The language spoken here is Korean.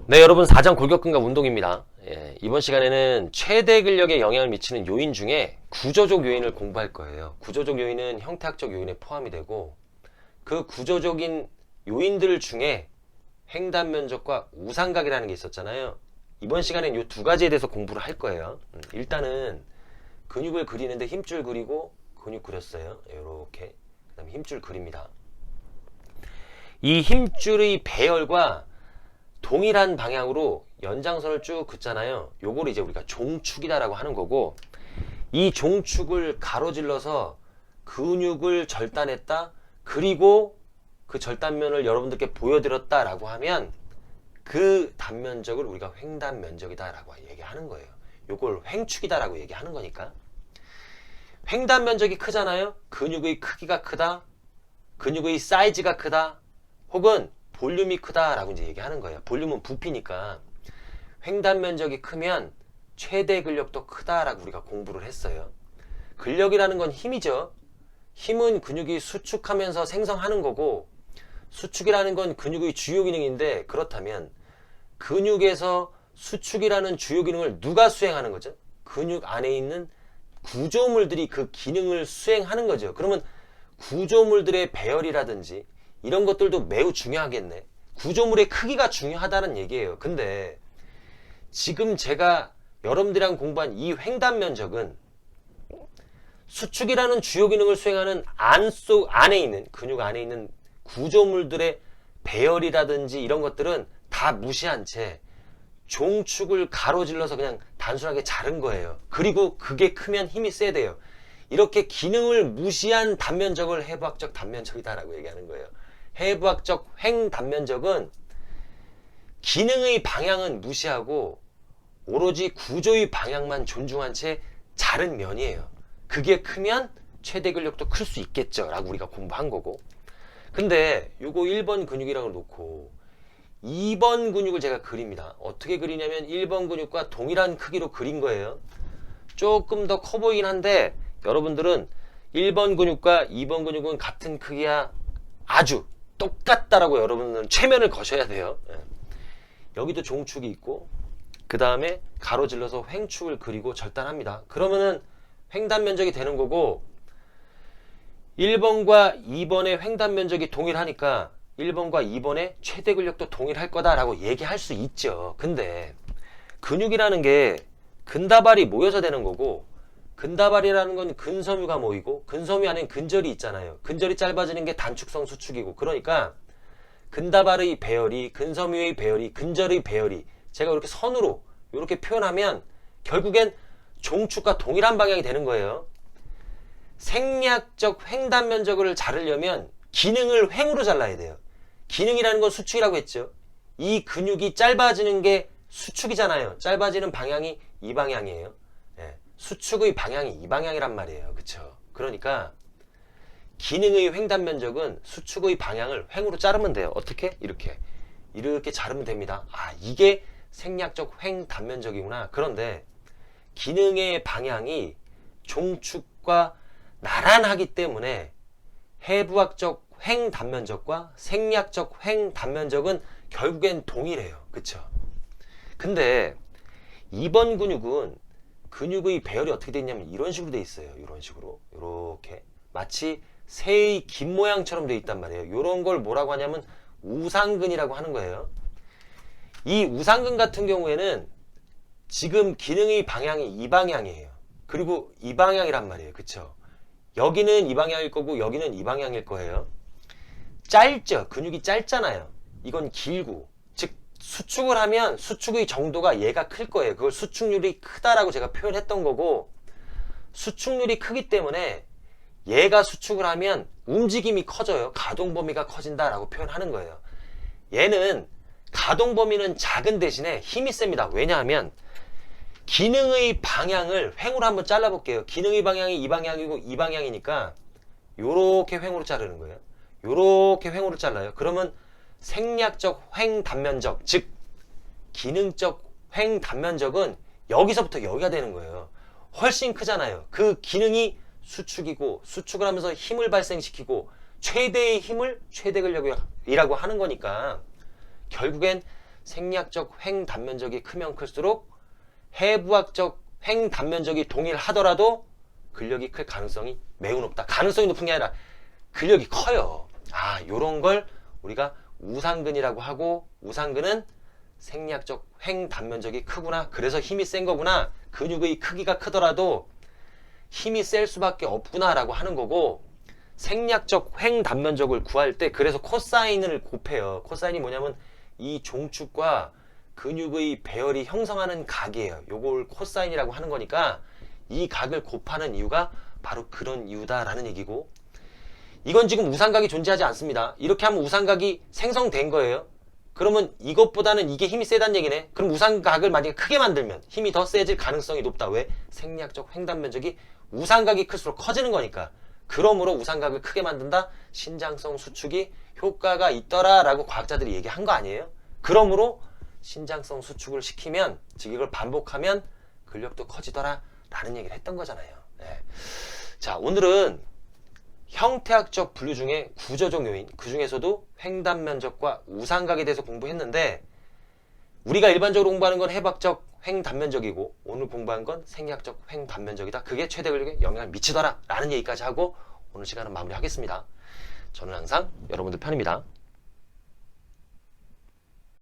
네, 여러분 4장 골격근과 운동입니다. 이번 시간에는 최대 근력에 영향을 미치는 요인 중에 구조적 요인을 공부할 거예요. 구조적 요인은 형태학적 요인에 포함이 되고 그 구조적인 요인들 중에 횡단 면적과 우상각이라는 게 있었잖아요. 이번 시간엔 이 두 가지에 대해서 공부를 할 거예요. 일단은 근육을 그리는데 힘줄 그리고 근육 그렸어요. 이렇게. 그 다음에 힘줄 그립니다. 이 힘줄의 배열과 동일한 방향으로 연장선을 쭉 긋잖아요. 요거를 이제 우리가 종축이다라고 하는 거고, 이 종축을 가로질러서 근육을 절단했다, 그리고 그 절단면을 여러분들께 보여드렸다라고 하면 그 단면적을 우리가 횡단면적이다라고 얘기하는 거예요. 요걸 횡축이다라고 얘기하는 거니까. 횡단면적이 크잖아요. 근육의 크기가 크다, 근육의 사이즈가 크다, 혹은 볼륨이 크다라고 이제 얘기하는 거예요. 볼륨은 부피니까. 횡단 면적이 크면 최대 근력도 크다라고 우리가 공부를 했어요. 근력이라는 건 힘이죠. 힘은 근육이 수축하면서 생성하는 거고, 수축이라는 건 근육의 주요 기능인데, 그렇다면 근육에서 수축이라는 주요 기능을 누가 수행하는 거죠? 근육 안에 있는 구조물들이 그 기능을 수행하는 거죠. 그러면 구조물들의 배열이라든지 이런 것들도 매우 중요하겠네. 구조물의 크기가 중요하다는 얘기예요. 근데 지금 제가 여러분들이랑 공부한 이 횡단 면적은 수축이라는 주요 기능을 수행하는 안에 있는, 근육 안에 있는 구조물들의 배열이라든지 이런 것들은 다 무시한 채 종축을 가로질러서 그냥 단순하게 자른 거예요. 그리고 그게 크면 힘이 세야 돼요. 이렇게 기능을 무시한 단면적을 해부학적 단면적이다라고 얘기하는 거예요. 해부학적 횡단면적은 기능의 방향은 무시하고 오로지 구조의 방향만 존중한 채 자른 면이에요. 그게 크면 최대 근력도 클 수 있겠죠 라고 우리가 공부한 거고, 근데 요거 1번 근육이라고 놓고 2번 근육을 제가 그립니다. 어떻게 그리냐면 1번 근육과 동일한 크기로 그린 거예요. 조금 더 커 보이긴 한데 여러분들은 1번 근육과 2번 근육은 같은 크기야, 아주 똑같다라고 여러분은 최면을 거셔야 돼요. 여기도 종축이 있고 그 다음에 가로질러서 횡축을 그리고 절단합니다. 그러면은 횡단 면적이 되는 거고, 1번과 2번의 횡단 면적이 동일하니까 1번과 2번의 최대 근력도 동일할 거다라고 얘기할 수 있죠. 근데 근육이라는 게 근다발이 모여서 되는 거고, 근다발이라는 건 근섬유가 모이고 근섬유 안에 근절이 있잖아요. 근절이 짧아지는 게 단축성 수축이고, 그러니까 근다발의 배열이, 근섬유의 배열이, 근절의 배열이 제가 이렇게 선으로 이렇게 표현하면 결국엔 종축과 동일한 방향이 되는 거예요. 생략적 횡단 면적을 자르려면 기능을 횡으로 잘라야 돼요. 기능이라는 건 수축이라고 했죠. 이 근육이 짧아지는 게 수축이잖아요. 짧아지는 방향이 이 방향이에요. 수축의 방향이 이 방향이란 말이에요. 그쵸? 그러니까 기능의 횡단 면적은 수축의 방향을 횡으로 자르면 돼요. 어떻게? 이렇게 자르면 됩니다. 아, 이게 생략적 횡단 면적이구나. 그런데 기능의 방향이 종축과 나란하기 때문에 해부학적 횡단면적과 생략적 횡단면적은 결국엔 동일해요. 그쵸? 근데 2번 근육은 근육의 배열이 어떻게 되어 있냐면 이런 식으로 되어 있어요. 이런 식으로. 이렇게. 마치 새의 긴 모양처럼 되어 있단 말이에요. 이런 걸 뭐라고 하냐면 우상근이라고 하는 거예요. 이 우상근 같은 경우에는 지금 기능의 방향이 이 방향이에요. 그리고 이 방향이란 말이에요. 그쵸? 여기는 이 방향일 거고 여기는 이 방향일 거예요. 짧죠? 근육이 짧잖아요. 이건 길고, 즉 수축을 하면 수축의 정도가 얘가 클 거예요. 그걸 수축률이 크다라고 제가 표현했던 거고, 수축률이 크기 때문에 얘가 수축을 하면 움직임이 커져요. 가동 범위가 커진다라고 표현하는 거예요. 얘는 가동 범위는 작은 대신에 힘이 셉니다. 왜냐하면 기능의 방향을 횡으로 한번 잘라볼게요. 기능의 방향이 이 방향이고 이 방향이니까 요렇게 횡으로 자르는 거예요. 요렇게 횡으로 잘라요. 그러면 생략적 횡단면적, 즉 기능적 횡단면적은 여기서부터 여기가 되는 거예요. 훨씬 크잖아요. 그 기능이 수축이고, 수축을 하면서 힘을 발생시키고 최대의 힘을 최대 근력이라고 하는 거니까 결국엔 생리학적 횡 단면적이 크면 클수록 해부학적 횡 단면적이 동일하더라도 근력이 클 가능성이 매우 높다. 가능성이 높은 게 아니라 근력이 커요. 요런 걸 우리가 우상근이라고 하고, 우상근은 생리학적 횡 단면적이 크구나. 그래서 힘이 센 거구나. 근육의 크기가 크더라도 힘이 셀 수밖에 없구나 라고 하는 거고, 생리학적 횡 단면적을 구할 때 그래서 코사인을 곱해요. 코사인이 뭐냐면 이 종축과 근육의 배열이 형성하는 각이에요. 요걸 코사인이라고 하는 거니까 이 각을 곱하는 이유가 바로 그런 이유다라는 얘기고, 이건 지금 우상각이 존재하지 않습니다. 이렇게 하면 우상각이 생성된 거예요. 그러면 이것보다는 이게 힘이 세다는 얘기네. 그럼 우상각을 만약에 크게 만들면 힘이 더 세질 가능성이 높다. 왜? 생리학적 횡단면적이 우상각이 클수록 커지는 거니까. 그러므로 우상각을 크게 만든다. 신장성 수축이 효과가 있더라 라고 과학자들이 얘기한 거 아니에요? 그러므로 신장성 수축을 시키면, 즉 이걸 반복하면 근력도 커지더라 라는 얘기를 했던 거잖아요. 네. 자, 오늘은 형태학적 분류 중에 구조적 요인, 그 중에서도 횡단면적과 우상각에 대해서 공부했는데, 우리가 일반적으로 공부하는 건 해부학적 횡단면적이고 오늘 공부한 건 생리학적 횡단면적이다. 그게 최대 근력에 영향을 미치더라 라는 얘기까지 하고 오늘 시간은 마무리하겠습니다. 저는 항상 여러분들 편입니다.